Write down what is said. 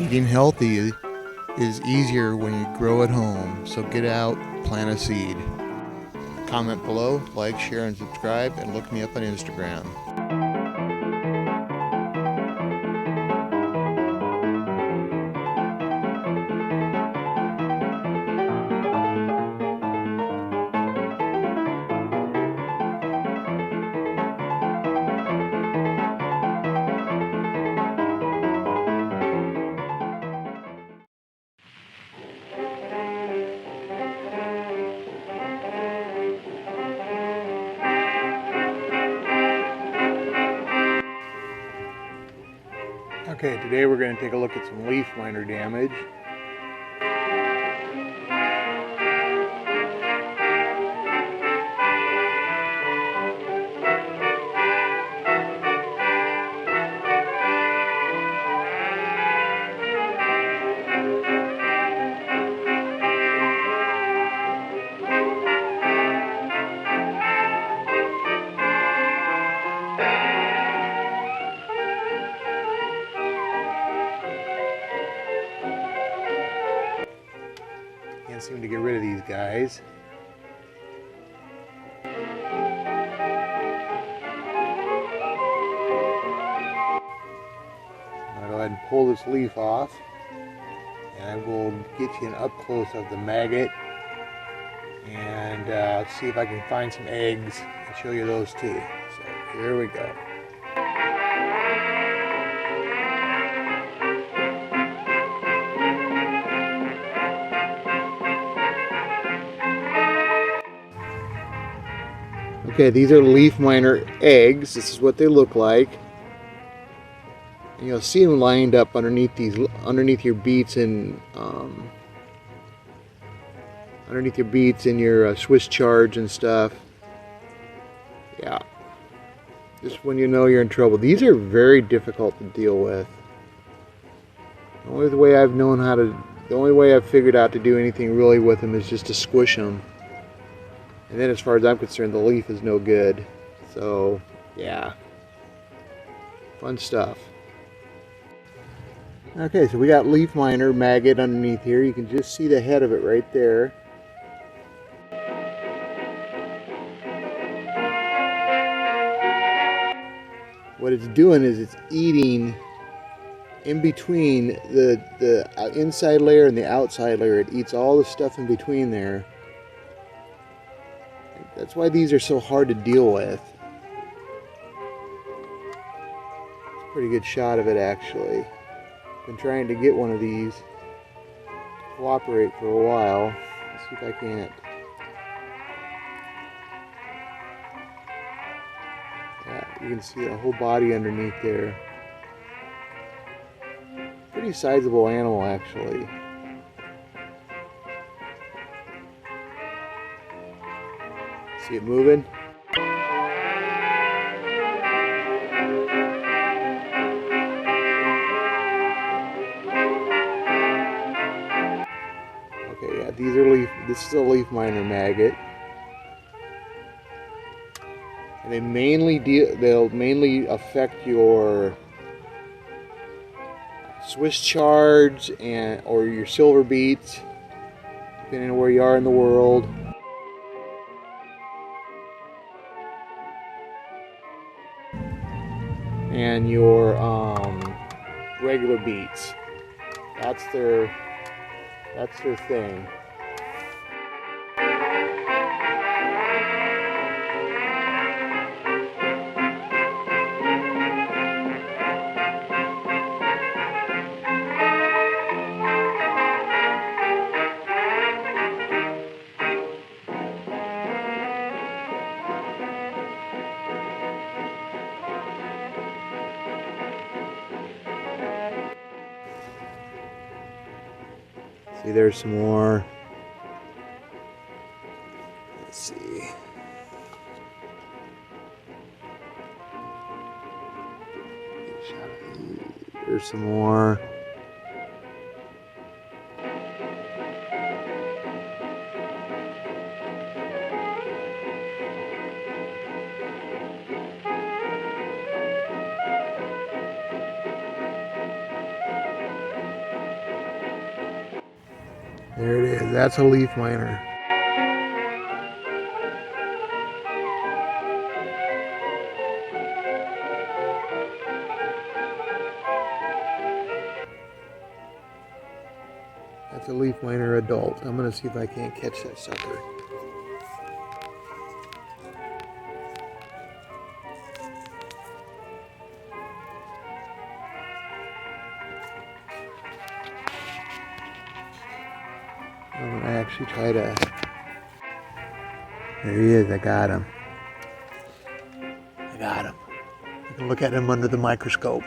Eating healthy is easier when you grow at home, so get out, plant a seed. Comment below, like, share, and subscribe, and look me up on Instagram. Okay, today we're going to take a look at some leaf miner damage. Can't seem to get rid of these guys. I'm going to go ahead and pull this leaf off, and I will get you an up close of the maggot and see if I can find some eggs and show you those too. So here we go. Okay, these are Leafminer eggs. This is what they look like. And you'll see them lined up underneath your beets and your Swiss charge and stuff. Yeah, just when you know you're in trouble. These are very difficult to deal with. The only way I've figured out to do anything really with them is just to squish them. And then as far as I'm concerned, the leaf is no good. So, yeah. Fun stuff. Okay, so we got Leafminer Maggot underneath here. You can just see the head of it right there. What it's doing is it's eating in between the inside layer and the outside layer. It eats all the stuff in between there. That's why these are so hard to deal with. It's a pretty good shot of it, actually. Been trying to get one of these to cooperate for a while. Let's see if I can't. Yeah, you can see the whole body underneath there. Pretty sizable animal, actually. See it moving? Okay, yeah, this is a Leafminer maggot. And they'll mainly affect your Swiss charge or your silver beets, depending on where you are in the world. And your regular beets. That's their thing. See, there's some more. Let's see. There's some more. There it is. That's a leaf miner. That's a leaf miner adult. I'm going to see if I can't catch that sucker. I'm going to actually try to... There he is. I got him. I got him. You can look at him under the microscope.